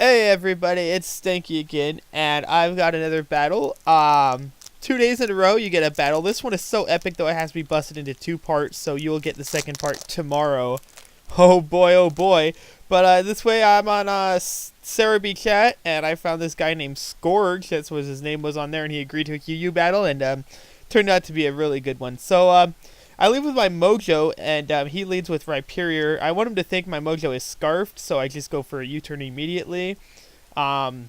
Hey everybody, it's Stanky again, and I've got another battle. 2 days in a row you get a battle. This one is so epic though it has to be busted into two parts, so you will get the second part tomorrow. Oh boy, oh boy. But this way I'm on Serebii Chat, and I found this guy named Scourge. That's what his name was on there, and he agreed to a QU battle, and turned out to be a really good one. So I lead with my Mojo, and he leads with Rhyperior. I want him to think my Mojo is scarfed, so I just go for a U-turn immediately. Wasn't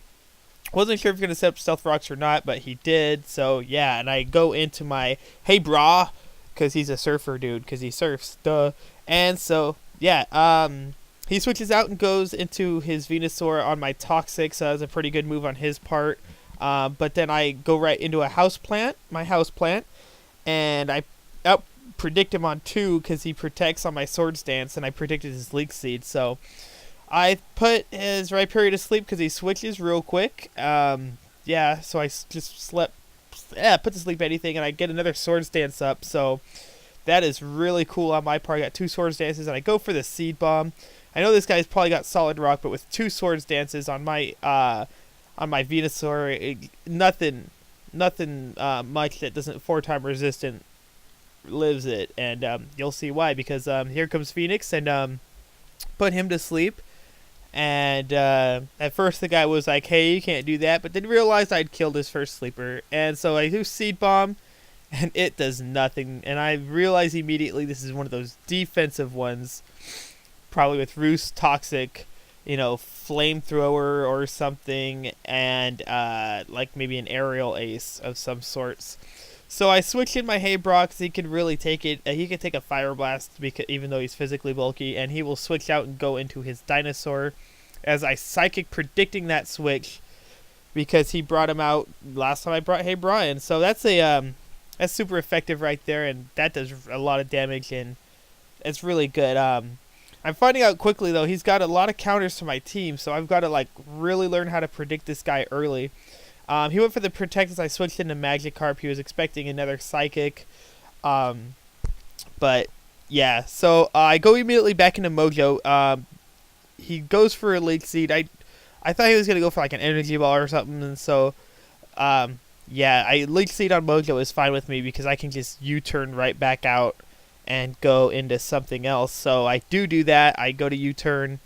sure if he was going to set up Stealth Rocks or not, but he did, so yeah. And I go into my Hey Brah, because he's a surfer dude, because he surfs, duh. And so, yeah, he switches out and goes into his Venusaur on my Toxic, so that was a pretty good move on his part. But then I go right into a my Houseplant, and I predict him on 2 because he protects on my Swords Dance, and I predicted his Leak Seed. So I put his Rhyperior to sleep because he switches real quick. Yeah, so I just put to sleep anything, and I get another Swords Dance up. So that is really cool on my part. I got 2 Swords Dances, and I go for the Seed Bomb. I know this guy's probably got Solid Rock, but with 2 Swords Dances on my Venusaur, nothing much that doesn't 4-time resistant lives it, and you'll see why, because here comes Phoenix, and put him to sleep. And at first the guy was like, hey, you can't do that, but then realized I'd killed his first sleeper, and so I do Seed Bomb, and it does nothing. And I realize immediately this is one of those defensive ones, probably with Roost, Toxic, Flamethrower or something, and like maybe an Aerial Ace of some sorts. So I switch in my Hey Brah because he can really take it. He can take a Fire Blast even though he's physically bulky, and he will switch out and go into his Dinosaur as I Psychic, predicting that switch because he brought him out last time I brought Hey Brah in. So that's that's super effective right there, and that does a lot of damage, and it's really good. I'm finding out quickly though he's got a lot of counters to my team, so I've got to really learn how to predict this guy early. He went for the Protect as I switched into Magikarp. He was expecting another Psychic. But, yeah. So, I go immediately back into Mojo. He goes for a Leak Seed. I thought he was going to go for an Energy Ball or something. And so, yeah. Leak Seed on Mojo is fine with me because I can just U-turn right back out and go into something else. So, I do that. I go to U-turn.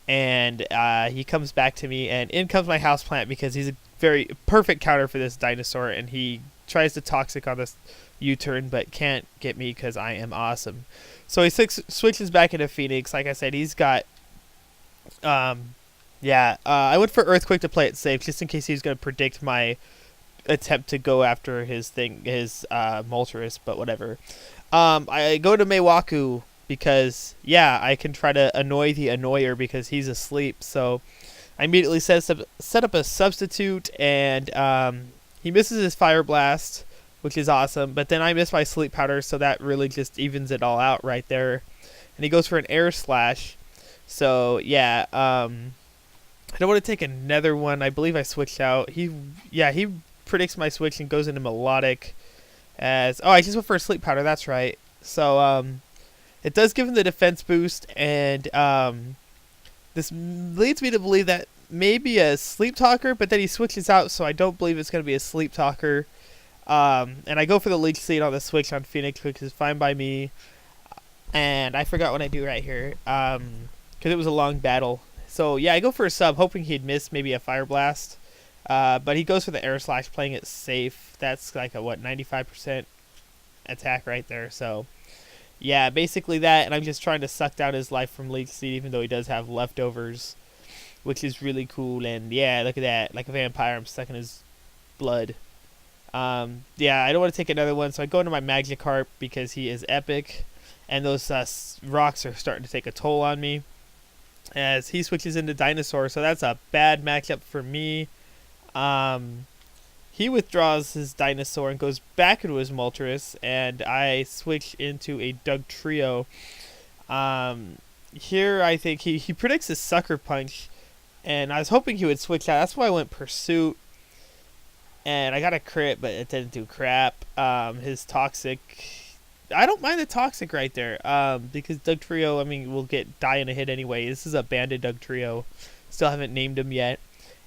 And he comes back to me. And in comes my Houseplant because he's a very perfect counter for this Dinosaur, and he tries to Toxic on this U-turn but can't get me because I am awesome. So he switches back into Phoenix. Like I said, he's got I went for Earthquake to play it safe just in case he's going to predict my attempt to go after his Moltres, but whatever. I go to Meiwaku because I can try to annoy the annoyer because he's asleep. So I immediately set up a substitute, and he misses his Fire Blast, which is awesome. But then I miss my Sleep Powder, so that really just evens it all out right there. And he goes for an Air Slash. So yeah, I don't want to take another one. I believe I switched out. He predicts my switch and goes into Melodic. I just went for a Sleep Powder. That's right. So it does give him the defense boost, and this leads me to believe that maybe a Sleep Talker, but then he switches out, so I don't believe it's going to be a Sleep Talker. And I go for the Leak Seed on the switch on Phoenix, which is fine by me. And I forgot what I do right here, because it was a long battle. So yeah, I go for a sub, hoping he'd miss maybe a Fire Blast. But he goes for the Air Slash, playing it safe. That's like a 95% attack right there. So yeah, basically that, and I'm just trying to suck down his life from Leak Seed, even though he does have leftovers, which is really cool. And yeah, look at that, like a vampire, I'm sucking his blood. I don't want to take another one, so I go into my Magikarp because he is epic, and those rocks are starting to take a toll on me as he switches into Dinosaur, so that's a bad matchup for me. He withdraws his Dinosaur and goes back into his Moltres, and I switch into a Dugtrio. Here I think he predicts his Sucker Punch, and I was hoping he would switch out. That's why I went Pursuit, and I got a crit, but it didn't do crap. His Toxic, I don't mind the Toxic right there, because Dugtrio, will die in a hit anyway. This is a banded Dugtrio, Still haven't named him yet.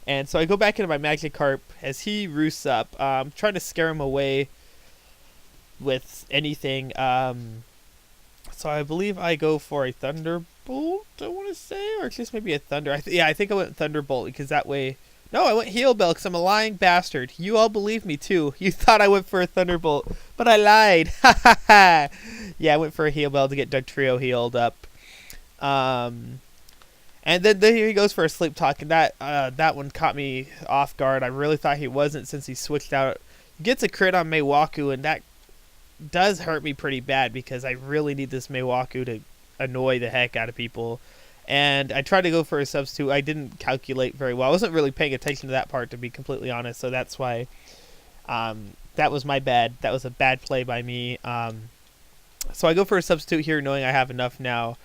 And so I go back into my Magikarp as he roosts up, trying to scare him away with anything. So I believe I go for a Thunderbolt, I want to say, or just maybe a Thunder. I think I went Thunderbolt because that way. No, I went Heal Bell because I'm a lying bastard. You all believe me too. You thought I went for a Thunderbolt, but I lied. Ha ha ha. Yeah, I went for a Heal Bell to get Dugtrio healed up. And then here he goes for a Sleep Talk, and that one caught me off guard. I really thought he wasn't since he switched out. He gets a crit on Maywaku, and that does hurt me pretty bad because I really need this Maywaku to annoy the heck out of people. And I tried to go for a substitute. I didn't calculate very well. I wasn't really paying attention to that part, to be completely honest, so that's why that was my bad. That was a bad play by me. So I go for a substitute here knowing I have enough now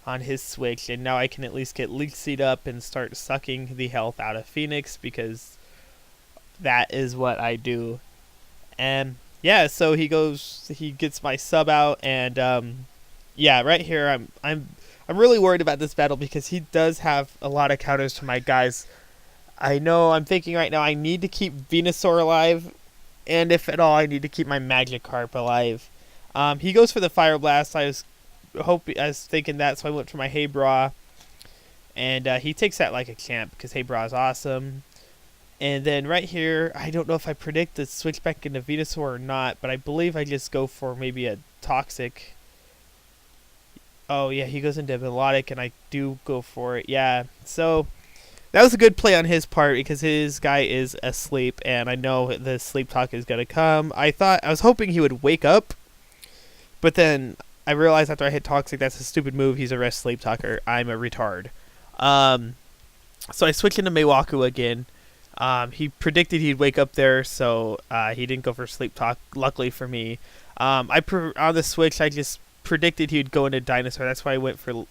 on his switch, and now I can at least get Leech Seed up and start sucking the health out of Phoenix because that is what I do. And yeah, so he gets my sub out, and yeah, right here I'm really worried about this battle because he does have a lot of counters to my guys. I know I'm thinking right now I need to keep Venusaur alive, and if at all I need to keep my Magikarp alive. He goes for the Fire Blast. I was thinking that, so I went for my Heybra, and he takes that like a champ because Heybra is awesome. And then right here, I don't know if I predict the switch back into Venusaur or not, but I believe I just go for maybe a Toxic. Oh yeah, he goes into Melodic, and I do go for it. Yeah, so that was a good play on his part because his guy is asleep, and I know the Sleep Talk is gonna come. I was hoping he would wake up, but then I realized after I hit Toxic, that's a stupid move. He's a rest Sleep Talker. I'm a retard. So I switch into Maywaku again. He predicted he'd wake up there, so he didn't go for Sleep Talk. Luckily for me, on the switch, I just predicted he'd go into Dinosaur. That's why I went for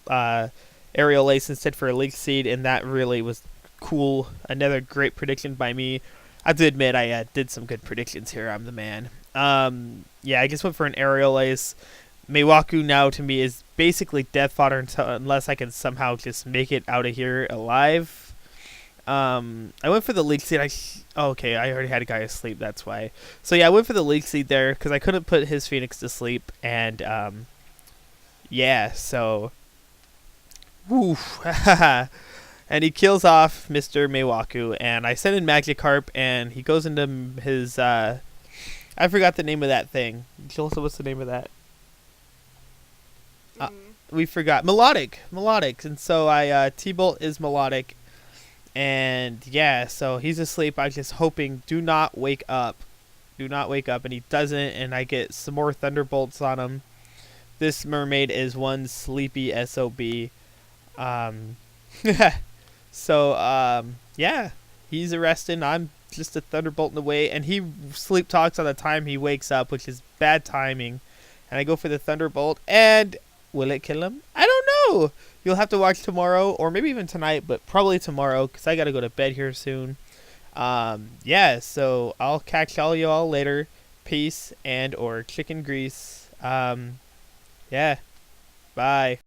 Aerial Ace instead for a Leech Seed, and that really was cool. Another great prediction by me. I have to admit, I did some good predictions here. I'm the man. Yeah, I just went for an Aerial Ace. Maywaku now to me is basically death fodder unless I can somehow just make it out of here alive. I went for the Leech Seed. Okay, I already had a guy asleep, that's why. So yeah, I went for the Leech Seed there because I couldn't put his Phoenix to sleep, and yeah, so woo, and he kills off Mr. Maywaku, and I send in Magikarp, and he goes into his I forgot the name of that thing. Jolsa, what's the name of that? We forgot. Melodic, and so I T-Bolt is Melodic. And yeah, so he's asleep. I'm just hoping, do not wake up, and he doesn't, and I get some more Thunderbolts on him. This mermaid is one sleepy SOB. So yeah, he's arrested. I'm just a Thunderbolt in the way, and he Sleep Talks on the time he wakes up, which is bad timing. And I go for the Thunderbolt, and will it kill him? I don't know. You'll have to watch tomorrow, or maybe even tonight, but probably tomorrow, because I got to go to bed here soon. Yeah, so I'll catch all y'all later. Peace and or chicken grease. Yeah, bye.